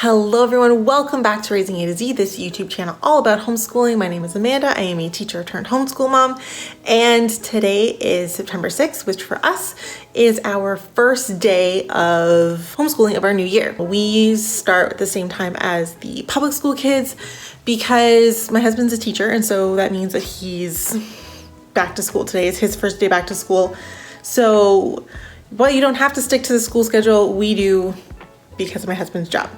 Hello everyone, welcome back to Raising A to Z, this YouTube channel all about homeschooling. My name is Amanda. I am a teacher-turned-homeschool mom, and today is September 6th, which for us is our first day of homeschooling of our new year. We start at the same time as the public school kids because my husband's a teacher, and so that means that he's back to school. Today is his first day back to school. So while you don't have to stick to the school schedule, we do because of my husband's job.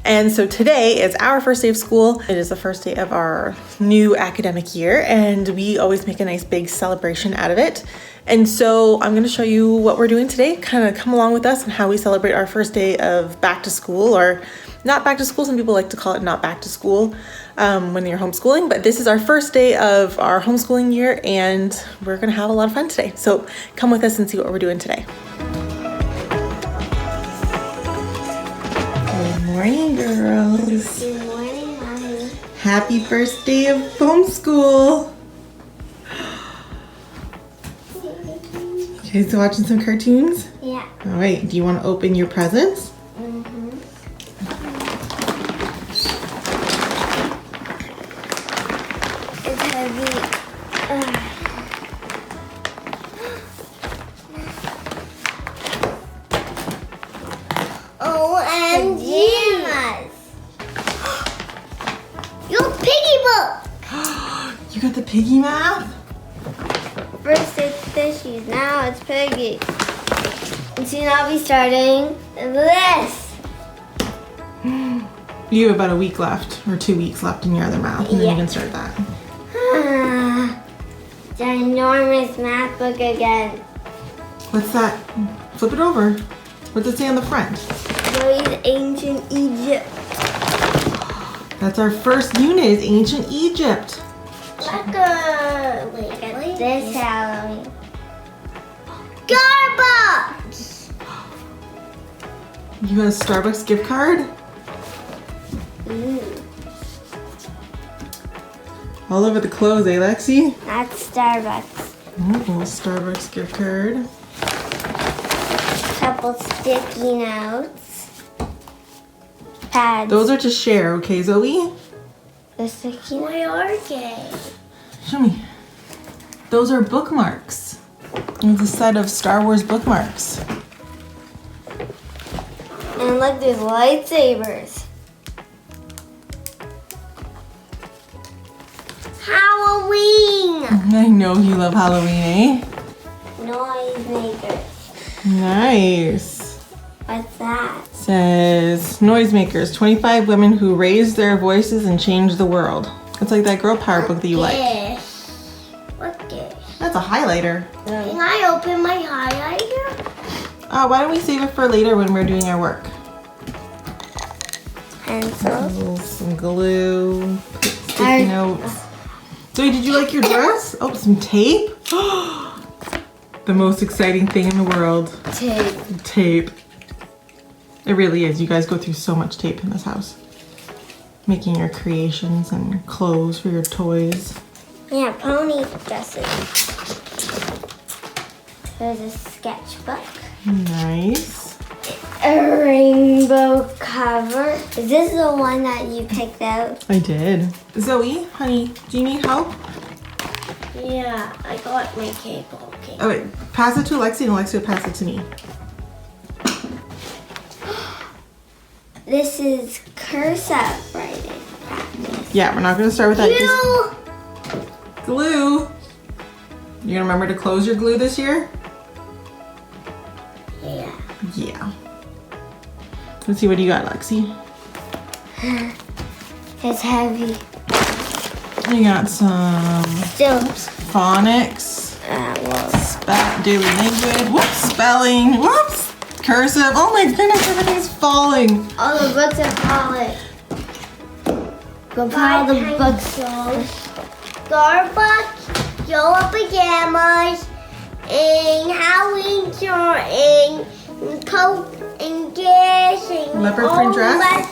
And so today is our first day of school. It is the first day of our new academic year, and we always make a nice big celebration out of it. And so I'm gonna show you what we're doing today, kind of come along with us and how we celebrate our first day of back to school, or not back to school. Some people like to call it not back to school when you're homeschooling, but this is our first day of our homeschooling year, and we're gonna have a lot of fun today. So come with us and see what we're doing today. Good morning, girls. Good morning, Mommy. Happy first day of homeschool. Okay, so watching some cartoons? Yeah. All right, do you want to open your presents? It's heavy. OMG! Your piggy book! You got the piggy math? First it's fishies, now it's piggy. And soon I'll be starting this. You have about a week left, or 2 weeks left in your other math, and then you can start that. Ginormous math book again. What's that? Flip it over. What does it say on the front? Zoe's Ancient Egypt. That's our first unit, is Ancient Egypt. Wait, this Halloween. Starbucks! You got a Starbucks gift card? Ooh, All over the clothes, eh, Lexi? that's Starbucks. Oh, Starbucks gift card. Couple sticky notes. Pads. Those are to share, okay, Zoe? The sticky notes. Why are they? Show me. Those are bookmarks. It's a set of Star Wars bookmarks. And look, there's lightsabers. Halloween! I know you love Halloween, eh? Noisemakers. Nice. What's that? Says noisemakers, 25 women who raised their voices and changed the world. It's like that girl power book that you like. What's this? That's a highlighter. Can I open my highlighter? Why don't we save it for later when we're doing our work? Pencils. Some glue, sticky notes. Zoe, did you like your dress? Oh, some tape. The most exciting thing in the world. Tape. Tape. It really is. You guys go through so much tape in this house. Making your creations and clothes for your toys. Yeah, pony dresses. There's a sketchbook. Nice. A rainbow cover. Is this the one that you picked out? I did. Zoe, honey, do you need help? Yeah, I got my cable. Okay. Oh wait, pass it to Alexi and Alexi will pass it to me. This is cursive writing practice. Yeah, we're not gonna start with that. You. Glue. You gonna remember to close your glue this year? Yeah. Yeah. Let's see, what do you got, Lexi? It's heavy. You got some Still. phonics, daily language, whoops, spelling, whoops, cursive. Oh my goodness, everything's falling. All the books are falling. Go pile the books. Starbucks, yellow pajamas, and Halloween shirt, and coat, and gas, and Leopard print dress?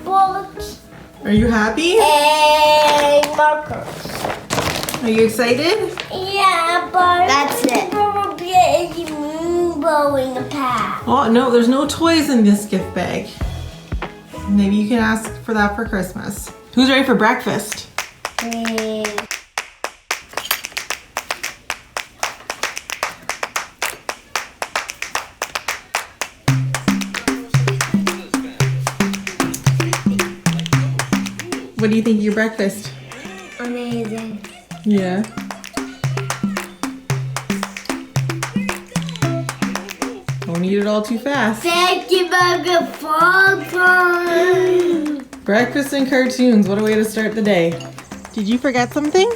books, Are you happy? and markers. Are you excited? Yeah, but that's it. Rainbow in the past. Oh no, there's no toys in this gift bag. Maybe you can ask for that for Christmas. Who's ready for breakfast? Me. What do you think of your breakfast? Amazing. Yeah. Don't eat it all too fast. Thank you, Burger Popcorn. Breakfast and cartoons. What a way to start the day. Did you forget something?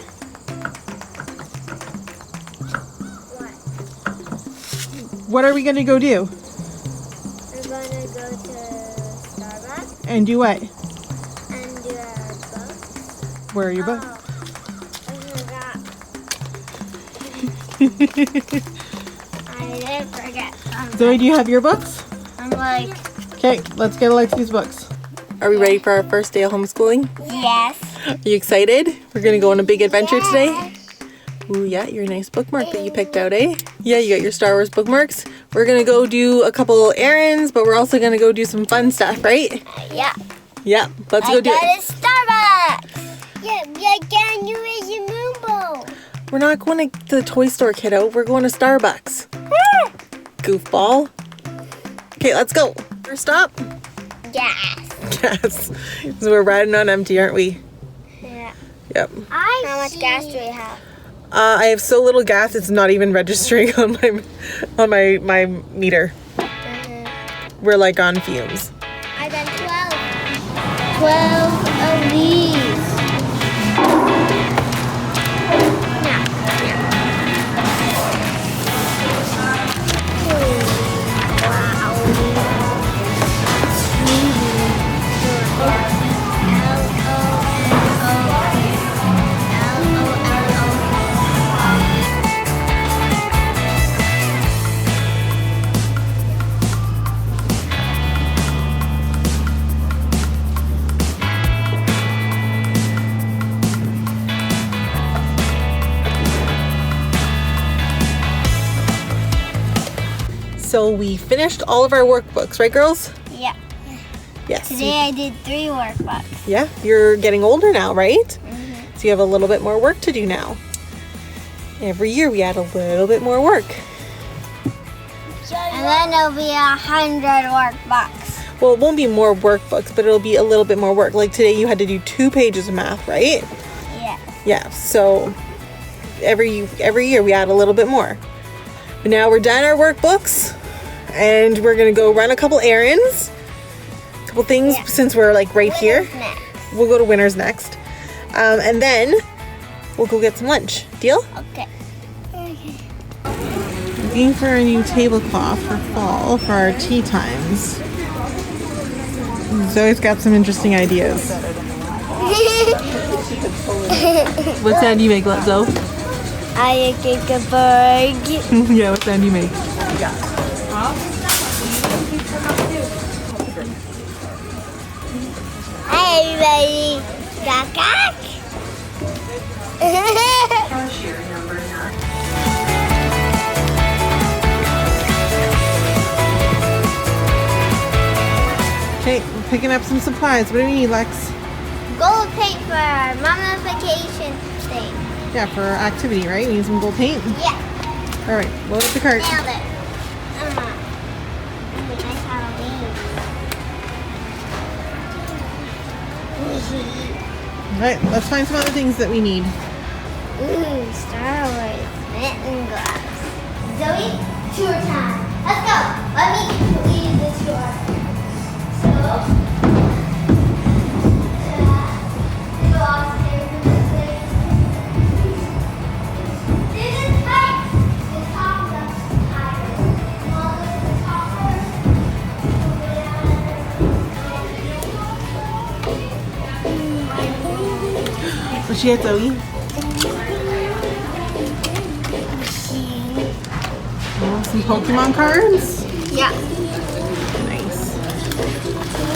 What are we going to go do? We're going to go to Starbucks And do what? and do our books. Where are your books? I did forget something. Zoe, do you have your books? I'm like, Okay, let's get Alexi's books. Are we ready for our first day of homeschooling? yes. Are you excited? We're going to go on a big adventure today. Ooh, yeah, your nice bookmark that you picked out, eh? Yeah, you got your Star Wars bookmarks. We're going to go do a couple errands, but we're also going to go do some fun stuff, right? Yeah. Yeah, let's go do it. I got a Starbucks. Yeah, can you raise your moonbow? We're not going to the toy store, kiddo. We're going to Starbucks. Goofball. Okay, let's go. First stop? Yes. Yes. So we're riding on empty, aren't we? Yeah. Yep. How much gas do we have? I have so little gas, it's not even registering on my meter. We're like on fumes. I got 12. 12 of these. So we finished all of our workbooks, right, girls? Yeah. Yes. Today I did 3 workbooks. Yeah, you're getting older now, right? So you have a little bit more work to do now. Every year we add a little bit more work. And then it'll be 100 workbooks. Well, it won't be more workbooks, but it'll be a little bit more work. Like today you had to do 2 pages of math, right? Yeah. Yeah, so every year we add a little bit more. But now we're done our workbooks and we're gonna go run a couple errands. A couple things since we're like right here. Next. We'll go to Winners next. And then we'll go get some lunch. Deal? Okay. Looking for a new tablecloth for fall for our tea times. Zoe's got some interesting ideas. What sound do you make, Zoe? I kick a bird. Yeah, what sound do you make? Hi everybody. Gak. Okay, we're picking up some supplies. What do we need, Lex? Gold paper. Mama's vacation thing. Yeah, for our activity, right? We need some gold paint. Yeah. All right, load up the cart. Nailed it. Nice Halloween. All right, let's find some other things that we need. Ooh, Star Wars mitten gloves. Zoe, tour time. Let's go. Let me lead the tour. So, go upstairs and this way. This is tight. The top of the tire. I'll go to the top first. What's she at, Zoe? Oh, some Pokemon cards? Yeah. Nice.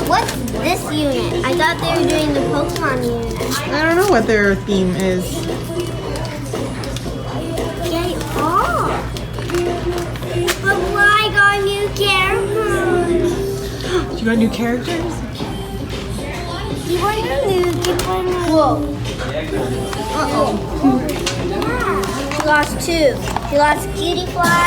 What's this unit? I thought they were doing the Pokemon unit. I don't know what their theme is. They are. But why got new characters? You got new characters? Keep on moving. Keep on moving. Whoa. Uh-oh. Yeah. He lost two. He lost Cutie Fly.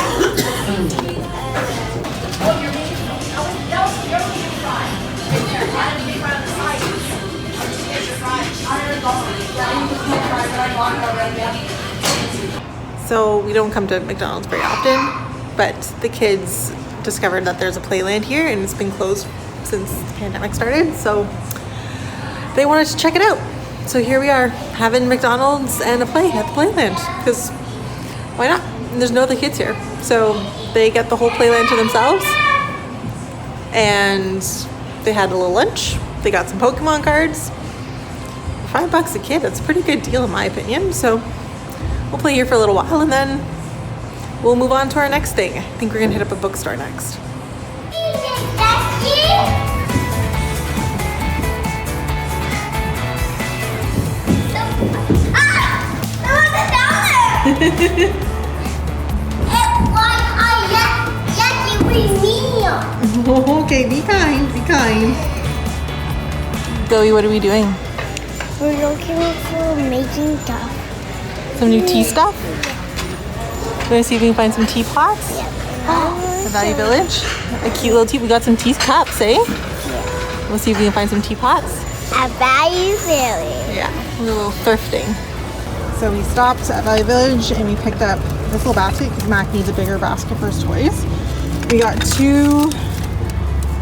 So we don't come to McDonald's very often, but the kids discovered that there's a playland here and it's been closed since the pandemic started, so they wanted to check it out. So here we are having McDonald's and a play at the playland, because why not? And there's no other kids here, so they get the whole playland to themselves. And they had a little lunch. They got some Pokemon cards. $5 a kid, that's a pretty good deal in my opinion. So we'll play here for a little while and then we'll move on to our next thing. I think we're gonna hit up a bookstore next. Okay, be kind, be kind. Zoe, what are we doing? We're looking for making stuff. Some new tea stuff? You wanna see if we can find some teapots? Yeah. The Value Village? A cute little tea. We got some tea cups, eh? Yeah. We'll see if we can find some teapots. At Value Village. Yeah, a little thrifting. So we stopped at Value Village and we picked up this little basket because Mac needs a bigger basket for his toys. We got two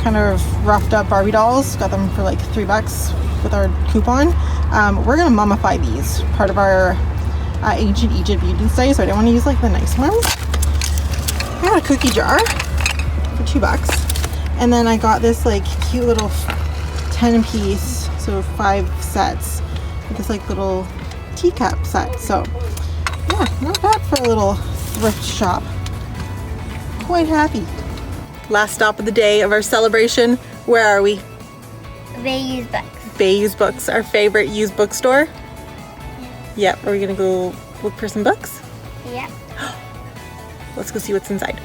kind of roughed up Barbie dolls. Got them for like $3 with our coupon. We're gonna mummify these, part of our Ancient Egypt beauty study, so I don't want to use like the nice ones. I got a cookie jar for $2. And then I got this like cute little 10-piece, so 5 sets with this like little teacup set. So yeah, not bad for a little thrift shop. Quite happy. Last stop of the day of our celebration. Where are we? They use books. Bay Used Books, our favorite used bookstore. Yep, are we gonna go look for some books? Yeah. Let's go see what's inside.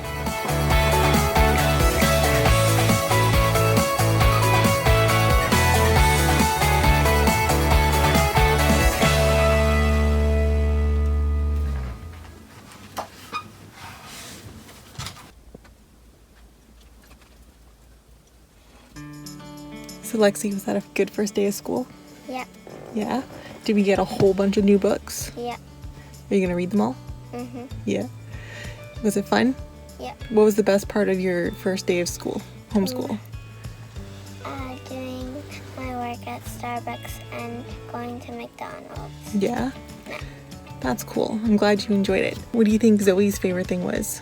So Lexi, was that a good first day of school? Yeah. Yeah? Did we get a whole bunch of new books? Yeah. Are you gonna read them all? Mhm. Yeah. Was it fun? Yeah. What was the best part of your first day of school, homeschool? Doing my work at Starbucks and going to McDonald's. Yeah? That's cool. I'm glad you enjoyed it. What do you think Zoe's favorite thing was?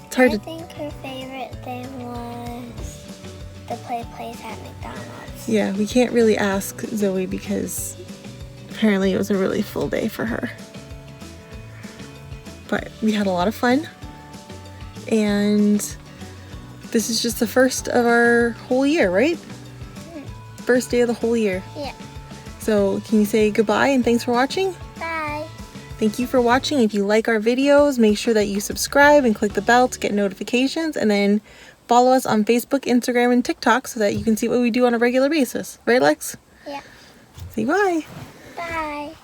It's hard I to... think her favorite thing was the place at McDonald's. Yeah, we can't really ask Zoe because apparently it was a really full day for her. But we had a lot of fun. And this is just the first of our whole year, right? First day of the whole year. Yeah. So can you say goodbye and thanks for watching? Bye. Thank you for watching. If you like our videos, make sure that you subscribe and click the bell to get notifications, and then follow us on Facebook, Instagram, and TikTok so that you can see what we do on a regular basis. Right, Lex? Yeah. Say bye. Bye.